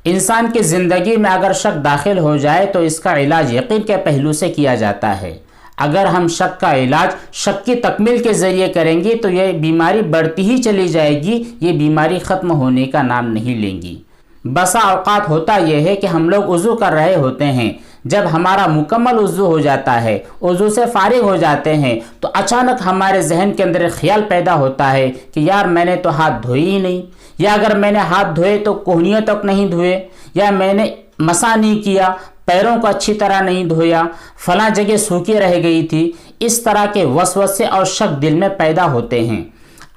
इंसान की ज़िंदगी में अगर शक दाखिल हो जाए तो इसका इलाज यकीन के पहलू से किया जाता है। अगर हम शक का इलाज शक की तकमील के ज़रिए करेंगे तो ये बीमारी बढ़ती ही चली जाएगी, ये बीमारी ख़त्म होने का नाम नहीं लेंगी। बसा औकात होता यह है कि हम लोग वज़ू कर रहे होते हैं, जब हमारा मुकम्मल वज़ू हो जाता है, वज़ू से फारिग हो जाते हैं, तो अचानक हमारे जहन के अंदर ख्याल पैदा होता है कि यार मैंने तो हाथ धोए ही नहीं, या अगर मैंने हाथ धोए तो कोहनियों तक नहीं धोए, या मैंने मसा नहीं किया, पैरों को अच्छी तरह नहीं धोया, फला जगह सूखी रह गई थी। इस तरह के वसवसे और शक दिल में पैदा होते हैं।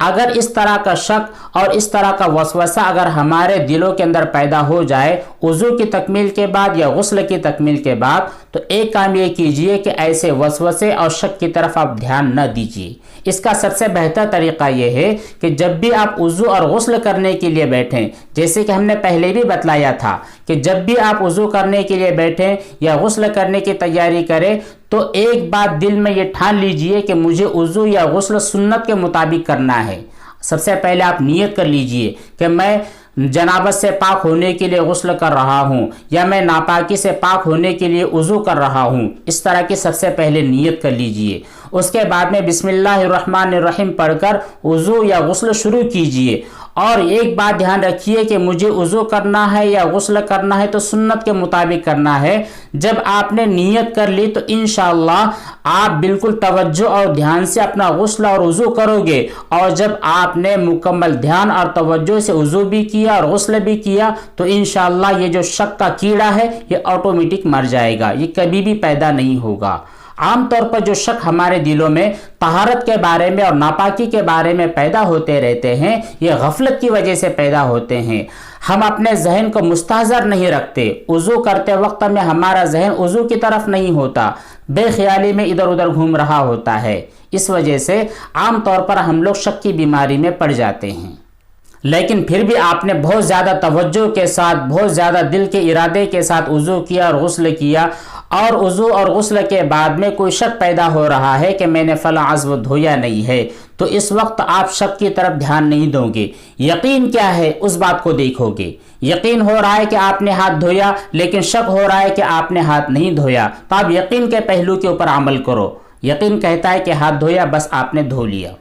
अगर इस तरह का शक और इस तरह का वसवसा अगर हमारे दिलों के अंदर पैदा हो जाए वज़ू की तकमील के बाद या गुस्ल की तकमील के बाद, तो एक काम ये कीजिए कि ऐसे वसवसे और शक की तरफ आप ध्यान न दीजिए। इसका सबसे बेहतर तरीक़ा यह है कि जब भी आप वज़ू और गुस्ल करने के लिए बैठें, जैसे कि हमने पहले भी बतलाया था कि जब भी आप वज़ू करने के लिए बैठें या गुस्ल करने की तैयारी करें, तो एक बात दिल में ये ठान लीजिए कि मुझे वज़ू या गुस्ल सुन्नत के मुताबिक करना है। सबसे पहले आप नियत कर लीजिए कि मैं जनाबत से पाक होने के लिए गुस्ल कर रहा हूँ, या मैं नापाकी से पाक होने के लिए वज़ू कर रहा हूँ। इस तरह की सबसे पहले नियत कर लीजिए। उसके बाद में बिस्मिल्लाहिर्रहमानिर्रहीम पढ़कर वज़ू या गुस्ल शुरू कीजिए। और एक बात ध्यान रखिए कि मुझे वज़ू करना है या गुस्ल करना है तो सुन्नत के मुताबिक करना है। जब आपने नियत कर ली तो इंशाअल्लाह आप बिल्कुल तवज्जो और ध्यान से अपना गुस्ल और वज़ू करोगे, और जब आपने मुकम्मल ध्यान और तवज्जो से वज़ू भी किया और गुस्ल भी किया तो इंशाअल्लाह ये जो शक का कीड़ा है ये ऑटोमेटिक मर जाएगा, ये कभी भी पैदा नहीं होगा। आम तौर पर जो शक हमारे दिलों में तहारत के बारे में और नापाकी के बारे में पैदा होते रहते हैं, ये गफलत की वजह से पैदा होते हैं। हम अपने जहन को मुस्तहज़र नहीं रखते, वज़ू करते वक्त में हमारा जहन वज़ू की तरफ नहीं होता, बेख्याली में इधर उधर घूम रहा होता है। इस वजह से आम तौर पर हम लोग शक की बीमारी में पड़ जाते हैं। लेकिन फिर भी आपने बहुत ज़्यादा तवज्जो के साथ, बहुत ज़्यादा दिल के इरादे के साथ वज़ू किया और गुस्ल किया, और वज़ू और गुस्ल के बाद में कोई शक पैदा हो रहा है कि मैंने फ़ला अज़्व धोया नहीं है, तो इस वक्त आप शक की तरफ ध्यान नहीं दोगे। यकीन क्या है उस बात को देखोगे। यकीन हो रहा है कि आपने हाथ धोया, लेकिन शक हो रहा है कि आपने हाथ नहीं धोया, तो आप यकीन के पहलू के ऊपर अमल करो। यकीन कहता है कि हाथ धोया, बस आपने धो लिया।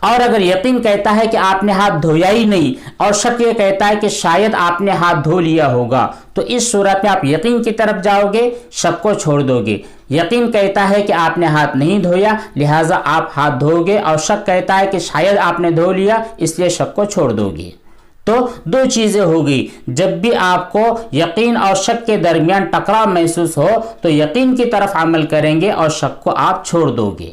और अगर यकीन कहता है कि आपने हाथ धोया ही नहीं और शक ये कहता है कि शायद आपने हाथ धो लिया होगा, तो इस सूरत में आप यकीन की तरफ जाओगे, शक को छोड़ दोगे। यकीन कहता है कि आपने हाथ नहीं धोया, लिहाजा आप हाथ धोगे, और शक कहता है कि शायद आपने धो लिया, इसलिए शक को छोड़ दोगे। तो दो चीज़ें होगी। जब भी आपको यकीन और शक के दरमियान टकराव महसूस हो तो यकीन की तरफ अमल करेंगे और शक को आप छोड़ दोगे,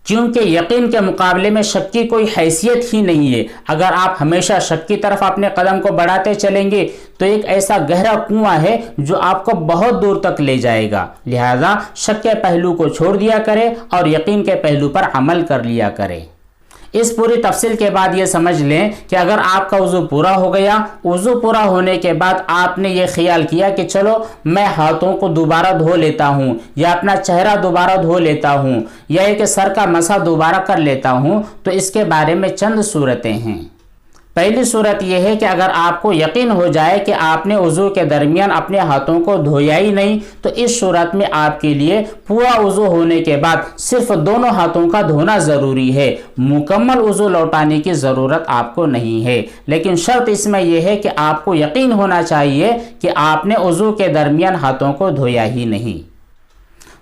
क्योंकि यकीन के मुकाबले में शक की कोई हैसियत ही नहीं है। अगर आप हमेशा शक की तरफ अपने कदम को बढ़ाते चलेंगे तो एक ऐसा गहरा कुआं है जो आपको बहुत दूर तक ले जाएगा। लिहाजा शक के पहलू को छोड़ दिया करें और यकीन के पहलू पर अमल कर लिया करें। इस पूरी तफसील के बाद ये समझ लें कि अगर आपका वज़ू पूरा हो गया, वज़ू पूरा होने के बाद आपने ये ख्याल किया कि चलो मैं हाथों को दोबारा धो लेता हूँ, या अपना चेहरा दोबारा धो लेता हूँ, या एक सर का मसा दोबारा कर लेता हूँ, तो इसके बारे में चंद सूरतें हैं। पहली सूरत यह है कि अगर आपको यकीन हो जाए कि आपने वज़ू के दरमियान अपने हाथों को धोया ही नहीं, तो इस सूरत में आपके लिए पूरा वज़ू होने के बाद सिर्फ दोनों हाथों का धोना ज़रूरी है। मुकम्मल वज़ू लौटाने की ज़रूरत आपको नहीं है, लेकिन शर्त इसमें यह है कि आपको यकीन होना चाहिए कि आपने वज़ू के दरमियान हाथों को धोया ही नहीं।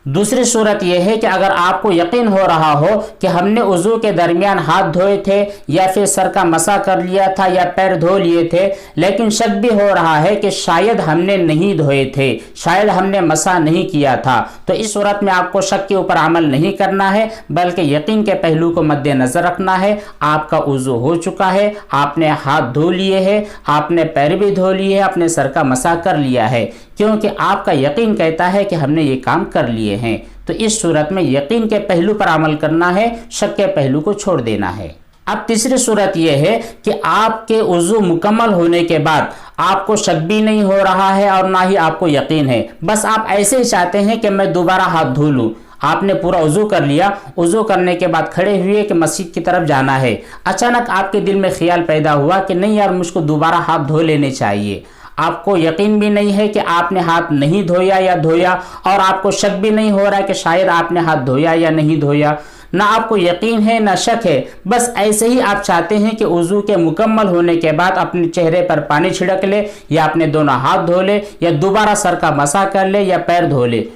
दूसरी सूरत यह है कि अगर आपको यकीन हो रहा हो कि हमने वज़ू के दरमियान हाथ धोए थे, या फिर सर का मसा कर लिया था, या पैर धो लिए थे, लेकिन शक भी हो रहा है कि शायद हमने नहीं धोए थे, शायद हमने मसा नहीं किया था, तो इस सूरत में आपको शक के ऊपर अमल नहीं करना है, बल्कि यकीन के पहलू को मद्देनज़र रखना है। आपका वज़ू हो चुका है, आपने हाथ धो लिए हैं, आपने पैर भी धो लिए हैं, अपने सर का मसा कर लिया है, क्योंकि आपका यकीन कहता है कि हमने ये काम कर लिए हैं। तो इस सूरत में यकीन के पहलू पर अमल करना है, शक के पहलू को छोड़ देना है। अब तीसरी सूरत यह है कि आपके वज़ू मुकम्मल होने के बाद आपको शक भी नहीं हो रहा है और ना ही आपको यकीन है, बस आप ऐसे ही चाहते हैं कि मैं दोबारा हाथ धो लूँ। आपने पूरा वज़ू कर लिया, वज़ू करने के बाद खड़े हुए कि मस्जिद की तरफ जाना है, अचानक आपके दिल में ख्याल पैदा हुआ कि नहीं यार, मुझको दोबारा हाथ धो लेने चाहिए। आपको यकीन भी नहीं है कि आपने हाथ नहीं धोया या धोया, और आपको शक भी नहीं हो रहा है कि शायद आपने हाथ धोया या नहीं धोया, ना आपको यकीन है ना शक है, बस ऐसे ही आप चाहते हैं कि वज़ू के मुकम्मल होने के बाद अपने चेहरे पर पानी छिड़क ले, या अपने दोनों हाथ धो ले, या दोबारा सर का मसा कर ले, या पैर धो ले,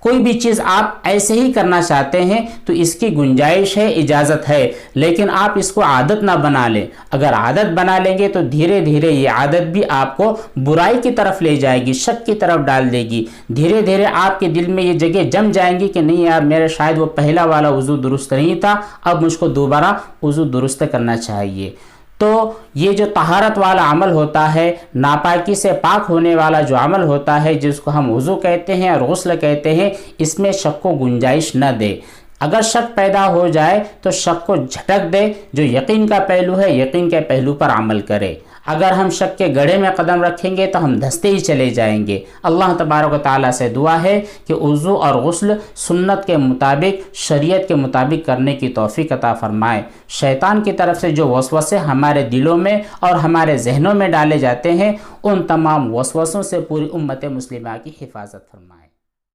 कोई भी चीज़ आप ऐसे ही करना चाहते हैं तो इसकी गुंजाइश है, इजाज़त है, लेकिन आप इसको आदत ना बना लें। अगर आदत बना लेंगे तो धीरे धीरे ये आदत भी आपको बुराई की तरफ ले जाएगी, शक की तरफ डाल देगी। धीरे धीरे आपके दिल में ये जगह जम जाएंगी कि नहीं यार, मेरा शायद वो पहला वाला वज़ू दुरुस्त नहीं था, अब मुझको दोबारा वज़ू दुरुस्त करना चाहिए। तो ये जो तहारत वाला अमल होता है, नापाकी से पाक होने वाला जो अमल होता है, जिसको हम वज़ू कहते हैं और गुस्ल कहते हैं, इसमें शक को गुंजाइश न दे। अगर शक पैदा हो जाए तो शक को झटक दे, जो यकीन का पहलू है यकीन के पहलू पर अमल करे। अगर हम शक के गड्ढे में कदम रखेंगे तो हम धंसते ही चले जाएंगे। अल्लाह तबारक व तआला से दुआ है कि वज़ू और गुस्ल सुन्नत के मुताबिक, शरीयत के मुताबिक करने की तौफीक अता फरमाए। शैतान की तरफ से जो वसवसे हमारे दिलों में और हमारे जहनों में डाले जाते हैं, उन तमाम वसवसों से पूरी उम्मत मुस्लिमा की हिफाजत फरमाए।